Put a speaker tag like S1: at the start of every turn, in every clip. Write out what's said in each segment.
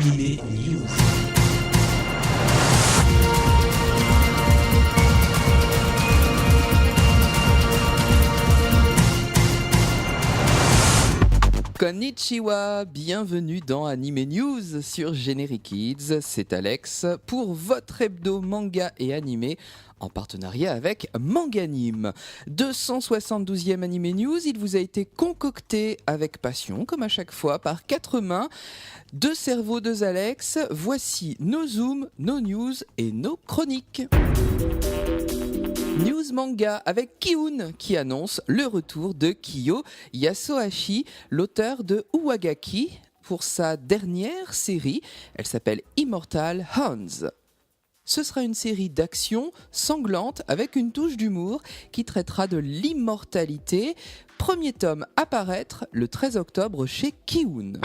S1: Animé News.
S2: Konnichiwa, bienvenue dans Anime News sur Generic Kids, c'est Alex pour votre hebdo manga et animé en partenariat avec Manganime. 272e Anime News, il vous a été concocté avec passion, comme à chaque fois, par 4 mains, 2 cerveaux, 2 Alex. Voici nos zooms, nos news et nos chroniques. News manga avec Kiun qui annonce le retour de Kiyo Yasuhashi, l'auteur de Uwagaki, pour sa dernière série. Elle s'appelle Immortal Hands. Ce sera une série d'action sanglante avec une touche d'humour qui traitera de l'immortalité. Premier tome à paraître le 13 octobre chez Kiun.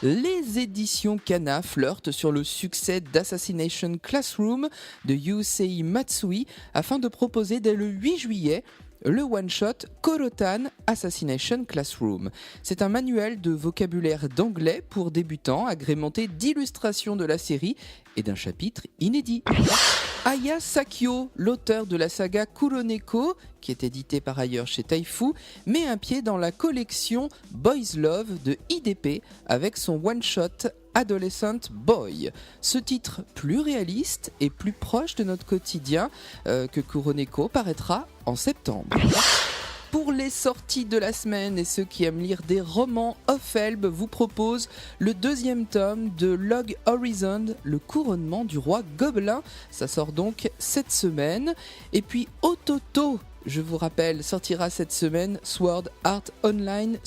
S2: Les éditions Kana flirtent sur le succès d'Assassination Classroom de Yusei Matsui afin de proposer dès le 8 juillet le one-shot Korotan Assassination Classroom. C'est un manuel de vocabulaire d'anglais pour débutants agrémenté d'illustrations de la série et d'un chapitre inédit. Aya Sakyo, l'auteur de la saga Kuroneko, qui est édité par ailleurs chez Taifu, met un pied dans la collection Boys Love de IDP avec son one-shot Adolescent Boy. Ce titre plus réaliste et plus proche de notre quotidien que Kuroneko paraîtra en septembre. Pour les sorties de la semaine et ceux qui aiment lire des romans, Ofelb vous propose le 2e tome de Log Horizon, le couronnement du roi gobelin. Ça sort donc cette semaine. Et puis Ototo, je vous rappelle, sortira cette semaine Sword Art Online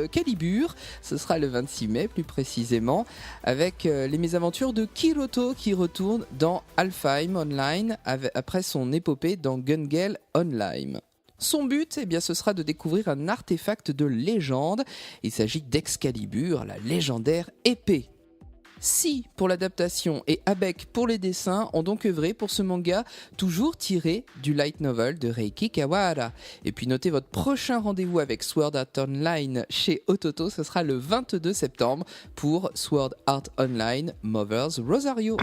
S2: Calibur. Ce sera le 26 mai plus précisément, avec les mésaventures de Kiroto qui retourne dans Alfheim Online après son épopée dans Gun-Gale Online. Son but, ce sera de découvrir un artefact de légende. Il s'agit d'Excalibur, la légendaire épée. Si pour l'adaptation et Abec pour les dessins ont donc œuvré pour ce manga toujours tiré du light novel de Reiki Kawahara. Et puis notez votre prochain rendez-vous avec Sword Art Online chez Ototo, ce sera le 22 septembre pour Sword Art Online Mother's Rosario.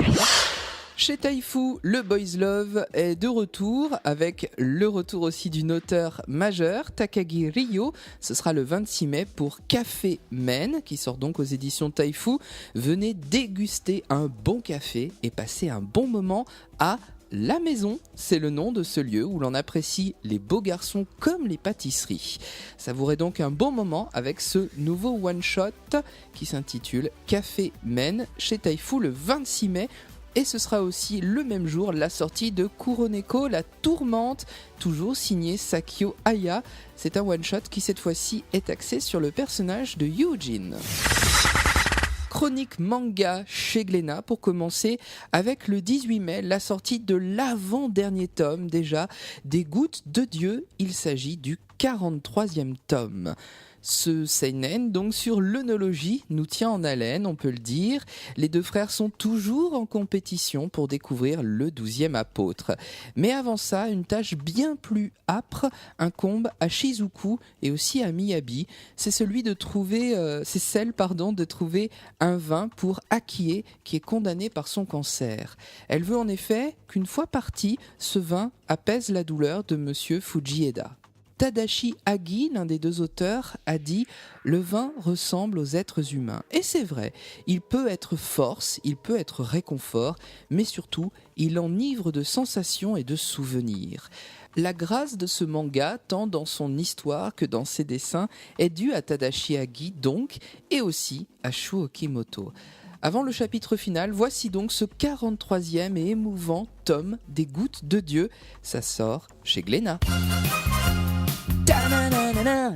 S2: Chez Taifu, le Boys Love est de retour avec le retour aussi d'une auteure majeure, Takagi Ryo. Ce sera le 26 mai pour Café Men, qui sort donc aux éditions Taifu. Venez déguster un bon café et passer un bon moment à La Maison, c'est le nom de ce lieu où l'on apprécie les beaux garçons comme les pâtisseries. Savourez donc un bon moment avec ce nouveau one-shot qui s'intitule Café Men chez Taifu le 26 mai. Et ce sera aussi le même jour la sortie de Kuroneko, la tourmente, toujours signé Sakyo Aya. C'est un one-shot qui cette fois-ci est axé sur le personnage de Eugene. Chronique manga chez Glénat pour commencer avec le 18 mai, la sortie de l'avant-dernier tome déjà des Gouttes de Dieu. Il s'agit du 43e tome. Ce seinen, donc sur l'œnologie, nous tient en haleine, on peut le dire. Les deux frères sont toujours en compétition pour découvrir le 12e apôtre. Mais avant ça, une tâche bien plus âpre incombe à Shizuku et aussi à Miyabi. C'est celle de trouver un vin pour Akie qui est condamné par son cancer. Elle veut en effet qu'une fois parti, ce vin apaise la douleur de Monsieur Fujieda. Tadashi Agi, l'un des deux auteurs, a dit « Le vin ressemble aux êtres humains ». Et c'est vrai, il peut être force, il peut être réconfort, mais surtout, il enivre de sensations et de souvenirs. La grâce de ce manga, tant dans son histoire que dans ses dessins, est due à Tadashi Agi donc, et aussi à Shuo Okimoto. Avant le chapitre final, voici donc ce 43e et émouvant tome des Gouttes de Dieu. Ça sort chez Glénat.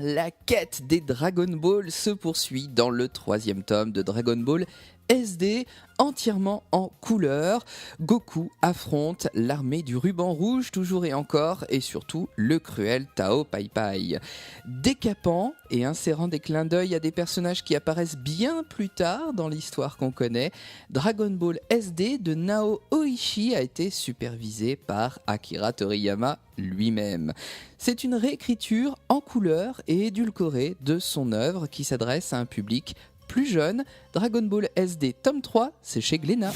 S2: La quête des Dragon Ball se poursuit dans le 3e tome de Dragon Ball SD, entièrement en couleur. Goku affronte l'armée du ruban rouge toujours et encore, et surtout le cruel Tao Pai Pai. Décapant et insérant des clins d'œil à des personnages qui apparaissent bien plus tard dans l'histoire qu'on connaît, Dragon Ball SD de Nao Oishi a été supervisé par Akira Toriyama lui-même. C'est une réécriture en couleur et édulcorée de son œuvre qui s'adresse à un public plus jeune. Dragon Ball SD tome 3, c'est chez Glénat.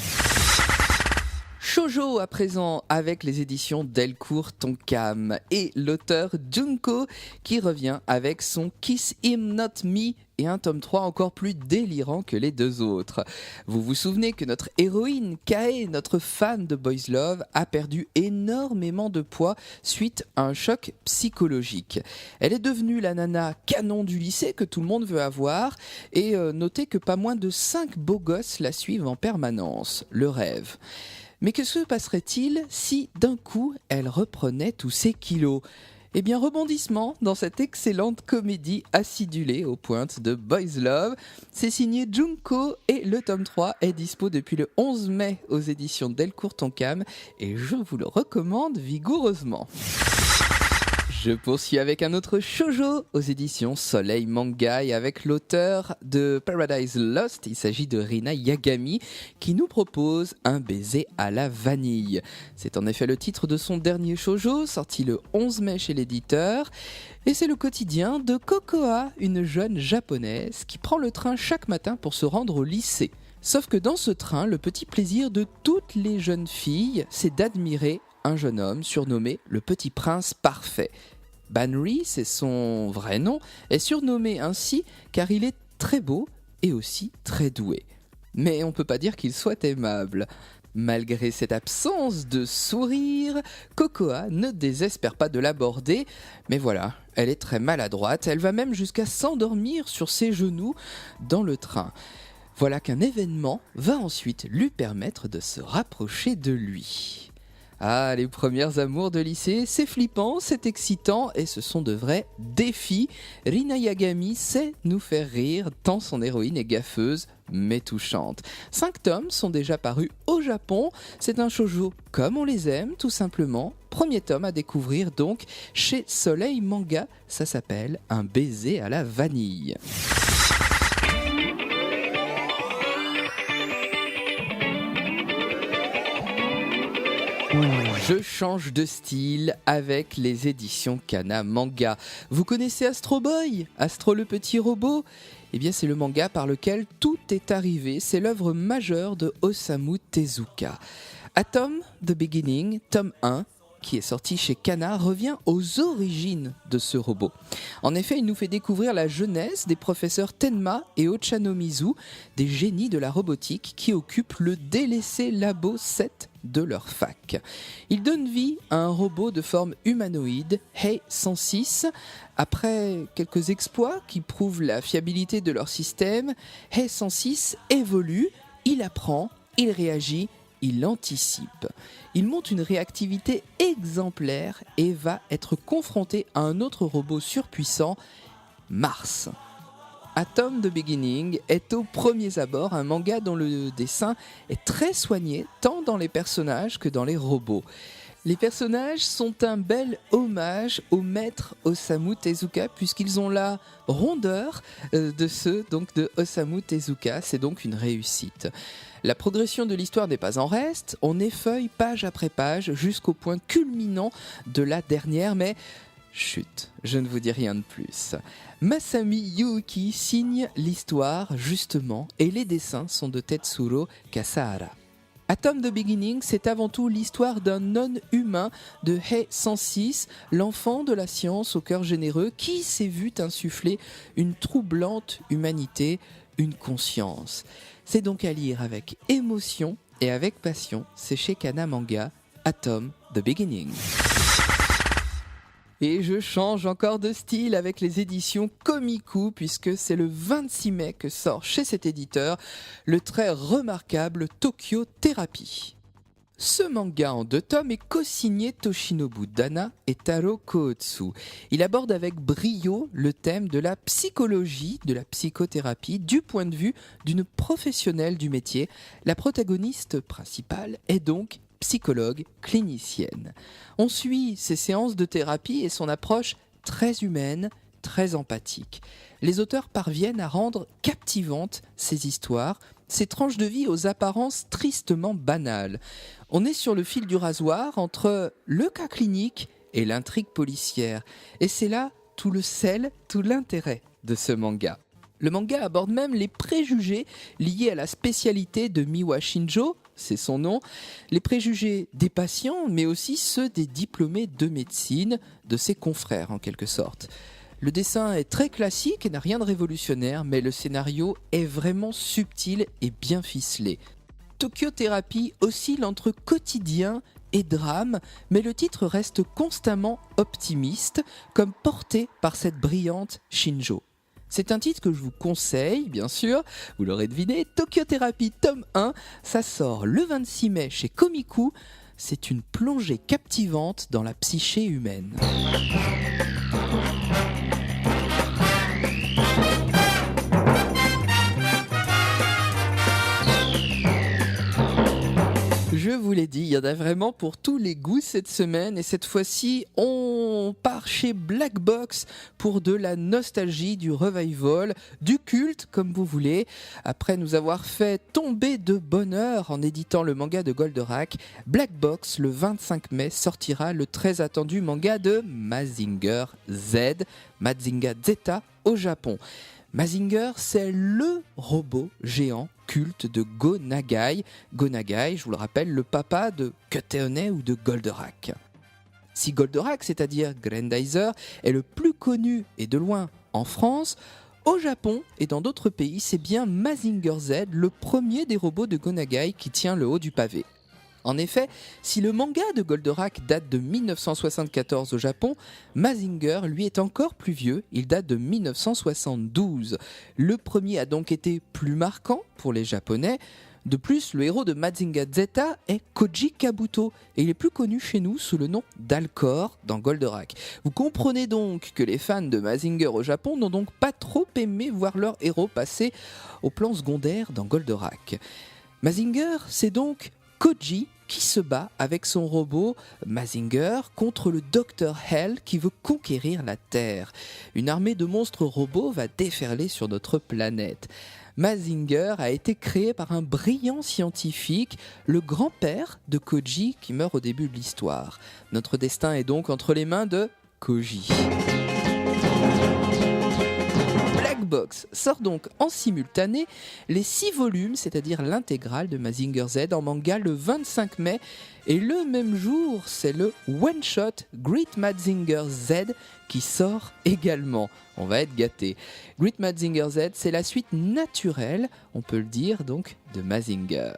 S2: Shoujo à présent avec les éditions Delcourt Tonkam et l'auteur Junko qui revient avec son Kiss Him Not Me et un tome 3 encore plus délirant que les deux autres. Vous vous souvenez que notre héroïne Kae, notre fan de Boys Love, a perdu énormément de poids suite à un choc psychologique. Elle est devenue la nana canon du lycée que tout le monde veut avoir et notez que pas moins de 5 beaux gosses la suivent en permanence. Le rêve. Mais que se passerait-il si d'un coup elle reprenait tous ses kilos ? Eh bien, rebondissement dans cette excellente comédie acidulée aux pointes de Boys Love. C'est signé Junko et le tome 3 est dispo depuis le 11 mai aux éditions Delcourt Tonkam et je vous le recommande vigoureusement. Je poursuis avec un autre shoujo aux éditions Soleil Manga et avec l'auteur de Paradise Lost, il s'agit de Rina Yagami qui nous propose un baiser à la vanille. C'est en effet le titre de son dernier shoujo sorti le 11 mai chez l'éditeur et c'est le quotidien de Kokoa, une jeune japonaise qui prend le train chaque matin pour se rendre au lycée. Sauf que dans ce train, le petit plaisir de toutes les jeunes filles, c'est d'admirer un jeune homme surnommé le Petit Prince Parfait. Banri, c'est son vrai nom, est surnommé ainsi car il est très beau et aussi très doué. Mais on ne peut pas dire qu'il soit aimable. Malgré cette absence de sourire, Kokoa ne désespère pas de l'aborder, mais voilà, elle est très maladroite, elle va même jusqu'à s'endormir sur ses genoux dans le train. Voilà qu'un événement va ensuite lui permettre de se rapprocher de lui. Ah, les premiers amours de lycée, c'est flippant, c'est excitant et ce sont de vrais défis. Rina Yagami sait nous faire rire tant son héroïne est gaffeuse mais touchante. 5 tomes sont déjà parus au Japon, c'est un shoujo comme on les aime tout simplement. Premier tome à découvrir donc chez Soleil Manga, ça s'appelle Un baiser à la vanille. Je change de style avec les éditions Kana Manga. Vous connaissez Astro Boy ? Astro le petit robot ? Eh bien c'est le manga par lequel tout est arrivé, c'est l'œuvre majeure de Osamu Tezuka. Atom The Beginning, tome 1, qui est sorti chez Kana, revient aux origines de ce robot. En effet, il nous fait découvrir la jeunesse des professeurs Tenma et Ochanomizu, des génies de la robotique qui occupent le délaissé labo 7 de leur fac. Il donne vie à un robot de forme humanoïde, Hei 106. Après quelques exploits qui prouvent la fiabilité de leur système, Hei 106 évolue, il apprend, il réagit, il anticipe. Il montre une réactivité exemplaire et va être confronté à un autre robot surpuissant, Mars. Atom The Beginning est au premier abord un manga dont le dessin est très soigné, tant dans les personnages que dans les robots. Les personnages sont un bel hommage au maître Osamu Tezuka puisqu'ils ont la rondeur de ceux donc de Osamu Tezuka, c'est donc une réussite. La progression de l'histoire n'est pas en reste, on effeuille page après page jusqu'au point culminant de la dernière, mais chut, je ne vous dis rien de plus. Masami Yuuki signe l'histoire justement et les dessins sont de Tetsuro Kasahara. Atom The Beginning, c'est avant tout l'histoire d'un non-humain de Hei 106, l'enfant de la science au cœur généreux qui s'est vu insuffler une troublante humanité, une conscience. C'est donc à lire avec émotion et avec passion, c'est chez Kana Manga, Atom The Beginning. Et je change encore de style avec les éditions Komiku puisque c'est le 26 mai que sort chez cet éditeur le très remarquable Tokyo Therapy. Ce manga en 2 tomes est co-signé Toshinobu Dana et Taro Kootsu. Il aborde avec brio le thème de la psychologie, de la psychothérapie, du point de vue d'une professionnelle du métier. La protagoniste principale est donc psychologue clinicienne. On suit ses séances de thérapie et son approche très humaine, très empathique. Les auteurs parviennent à rendre captivantes ces histoires, ces tranches de vie aux apparences tristement banales. On est sur le fil du rasoir entre le cas clinique et l'intrigue policière. Et c'est là tout le sel, tout l'intérêt de ce manga. Le manga aborde même les préjugés liés à la spécialité de Miwa Shinjo, c'est son nom, les préjugés des patients, mais aussi ceux des diplômés de médecine, de ses confrères en quelque sorte. Le dessin est très classique et n'a rien de révolutionnaire, mais le scénario est vraiment subtil et bien ficelé. Tokyo Therapy oscille entre quotidien et drame, mais le titre reste constamment optimiste, comme porté par cette brillante Shinjo. C'est un titre que je vous conseille, bien sûr, vous l'aurez deviné, Tokyo Therapy tome 1, ça sort le 26 mai chez Komiku, c'est une plongée captivante dans la psyché humaine. Je vous l'ai dit, il y en a vraiment pour tous les goûts cette semaine et cette fois-ci on part chez Black Box pour de la nostalgie, du revival, du culte comme vous voulez. Après nous avoir fait tomber de bonheur en éditant le manga de Goldorak, Black Box le 25 mai sortira le très attendu manga de Mazinger Z, Mazinger Z au Japon. Mazinger, c'est le robot géant culte de Go Nagai. Go Nagai, je vous le rappelle, le papa de Cutéone ou de Goldorak. Si Goldorak, c'est-à-dire Grandizer, est le plus connu et de loin en France, au Japon et dans d'autres pays, c'est bien Mazinger Z, le premier des robots de Go Nagai qui tient le haut du pavé. En effet, si le manga de Goldorak date de 1974 au Japon, Mazinger, lui, est encore plus vieux, il date de 1972. Le premier a donc été plus marquant pour les Japonais. De plus, le héros de Mazinger Z est Koji Kabuto et il est plus connu chez nous sous le nom d'Alcor dans Goldorak. Vous comprenez donc que les fans de Mazinger au Japon n'ont donc pas trop aimé voir leur héros passer au plan secondaire dans Goldorak. Mazinger, c'est donc Koji qui se bat avec son robot Mazinger contre le Dr Hell qui veut conquérir la Terre. Une armée de monstres robots va déferler sur notre planète. Mazinger a été créé par un brillant scientifique, le grand-père de Koji qui meurt au début de l'histoire. Notre destin est donc entre les mains de Koji. Box sort donc en simultané les 6 volumes, c'est-à-dire l'intégrale de Mazinger Z en manga le 25 mai et le même jour, c'est le one-shot Great Mazinger Z qui sort également. On va être gâtés. Great Mazinger Z, c'est la suite naturelle, on peut le dire donc, de Mazinger.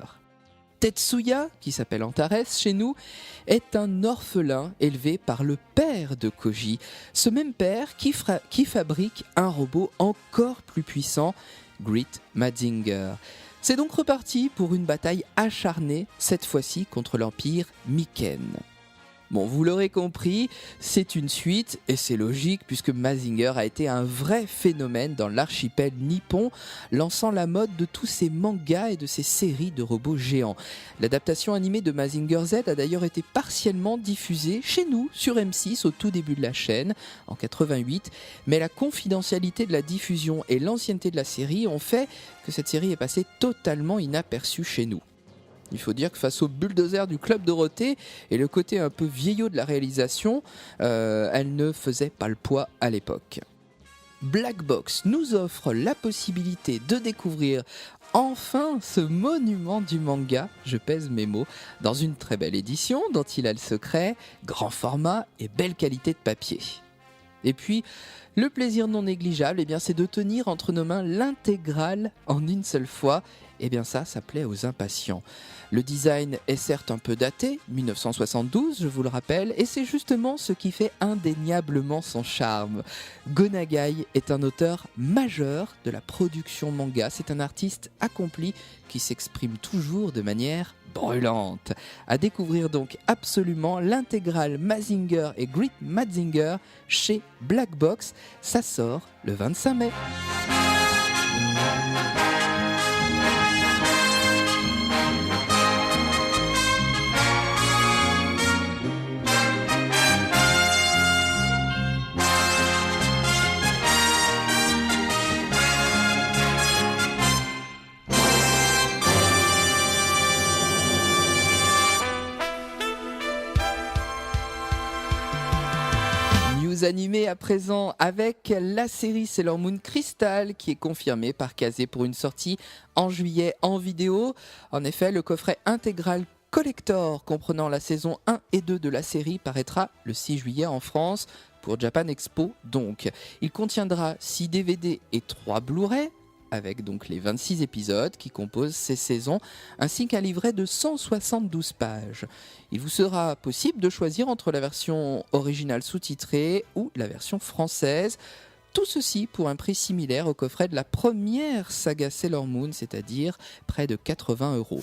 S2: Tetsuya, qui s'appelle Antares chez nous, est un orphelin élevé par le père de Koji, ce même père qui fabrique un robot encore plus puissant, Great Mazinger. C'est donc reparti pour une bataille acharnée, cette fois-ci contre l'Empire Miken. Bon, vous l'aurez compris, c'est une suite, et c'est logique puisque Mazinger a été un vrai phénomène dans l'archipel nippon, lançant la mode de tous ces mangas et de ces séries de robots géants. L'adaptation animée de Mazinger Z a d'ailleurs été partiellement diffusée chez nous sur M6 au tout début de la chaîne, en 88, mais la confidentialité de la diffusion et l'ancienneté de la série ont fait que cette série est passée totalement inaperçue chez nous. Il faut dire que face au bulldozer du Club Dorothée et le côté un peu vieillot de la réalisation, elle ne faisait pas le poids à l'époque. Black Box nous offre la possibilité de découvrir enfin ce monument du manga, je pèse mes mots, dans une très belle édition dont il a le secret, grand format et belle qualité de papier. Et puis, le plaisir non négligeable, c'est de tenir entre nos mains l'intégrale en une seule fois. Ça plaît aux impatients. Le design est certes un peu daté, 1972, je vous le rappelle, et c'est justement ce qui fait indéniablement son charme. Go Nagai est un auteur majeur de la production manga. C'est un artiste accompli qui s'exprime toujours de manière brûlante. À découvrir donc absolument l'intégrale Mazinger et Great Mazinger chez Black Box. Ça sort le 25 mai. news animée à présent avec la série Sailor Moon Crystal qui est confirmée par Kazé pour une sortie en juillet en vidéo. En effet, le coffret intégral collector comprenant la saison 1 et 2 de la série paraîtra le 6 juillet en France pour Japan Expo donc. Il contiendra 6 DVD et 3 Blu-ray avec donc les 26 épisodes qui composent ces saisons, ainsi qu'un livret de 172 pages. Il vous sera possible de choisir entre la version originale sous-titrée ou la version française. Tout ceci pour un prix similaire au coffret de la première saga Sailor Moon, c'est-à-dire près de 80 €.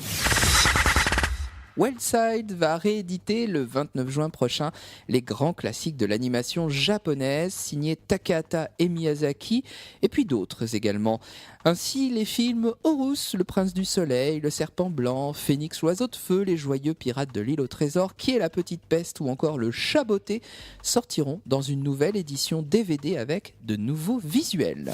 S2: Wildside va rééditer le 29 juin prochain les grands classiques de l'animation japonaise signés Takahata et Miyazaki et puis d'autres également. Ainsi les films Horus, le prince du soleil, le serpent blanc, Phénix l'oiseau de feu, les joyeux pirates de l'île au trésor, Qui est la petite peste ou encore le chat botté sortiront dans une nouvelle édition DVD avec de nouveaux visuels.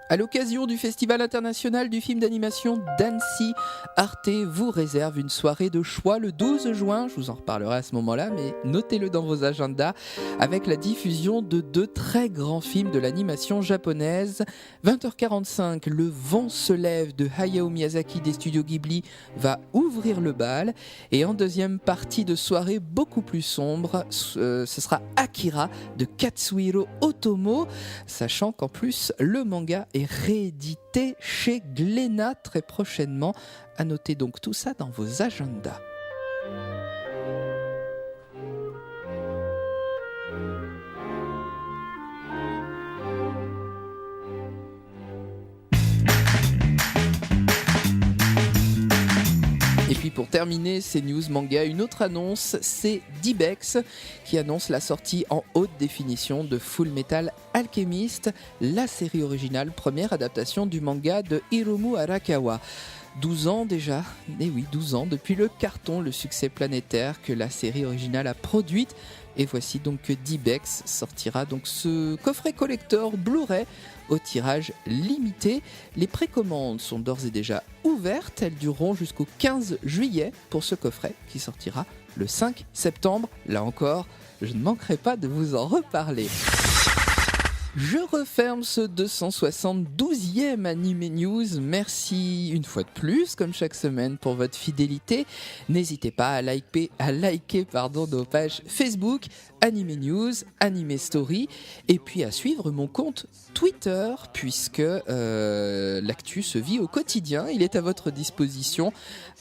S2: À l'occasion du Festival international du film d'animation d'Annecy, Arte vous réserve une soirée de choix le 12 juin, je vous en reparlerai à ce moment-là, mais notez-le dans vos agendas, avec la diffusion de 2 très grands films de l'animation japonaise. 20h45, Le vent se lève de Hayao Miyazaki des studios Ghibli va ouvrir le bal, et en deuxième partie de soirée beaucoup plus sombre, ce sera Akira de Katsuhiro Otomo, sachant qu'en plus le manga est réédité chez Glénat très prochainement. À noter donc tout ça dans vos agendas. Et puis pour terminer ces news manga, une autre annonce, c'est Dibex qui annonce la sortie en haute définition de Full Metal Alchemist, la série originale, première adaptation du manga de Hiromu Arakawa. 12 ans déjà, et oui 12 ans, depuis le carton, le succès planétaire que la série originale a produite. Et voici donc que Dibex sortira donc ce coffret collector Blu-ray au tirage limité. Les précommandes sont d'ores et déjà ouvertes, elles dureront jusqu'au 15 juillet pour ce coffret qui sortira le 5 septembre. Là encore, je ne manquerai pas de vous en reparler. Je referme ce 272e Anime News. Merci une fois de plus, comme chaque semaine, pour votre fidélité. N'hésitez pas à liker nos pages Facebook, Anime News, Anime Story, et puis à suivre mon compte Twitter, puisque l'actu se vit au quotidien. Il est à votre disposition,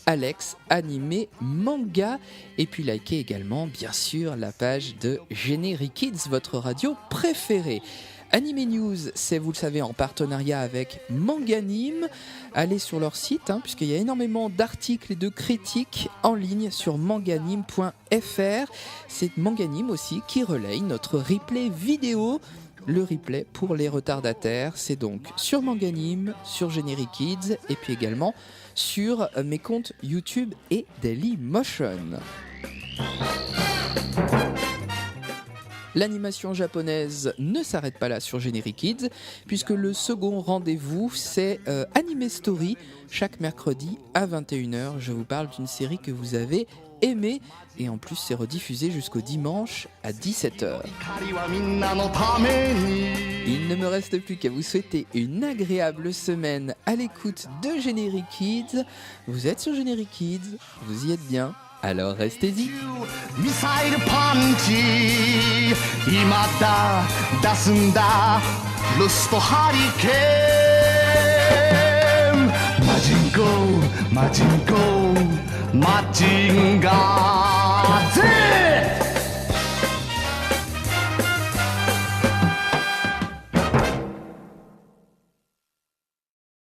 S2: Alex Animé Manga. Et puis likez également, bien sûr, la page de Generic Kids, votre radio préférée. Anime News, c'est, vous le savez, en partenariat avec Manganime. Allez sur leur site, puisqu'il y a énormément d'articles et de critiques en ligne sur manganime.fr. C'est Manganime aussi qui relaye notre replay vidéo. Le replay pour les retardataires, c'est donc sur Manganime, sur Generic Kids, et puis également sur mes comptes YouTube et Dailymotion. L'animation japonaise ne s'arrête pas là sur Generic Kids, puisque le second rendez-vous, c'est Anime Story. Chaque mercredi à 21h, je vous parle d'une série que vous avez aimée, et en plus c'est rediffusé jusqu'au dimanche à 17h. Il ne me reste plus qu'à vous souhaiter une agréable semaine à l'écoute de Generic Kids. Vous êtes sur Generic Kids, vous y êtes bien. Alors restez-y. Missile punch, imada dasunda, Rust Hurricane, Majin Go, Majin Ga Z!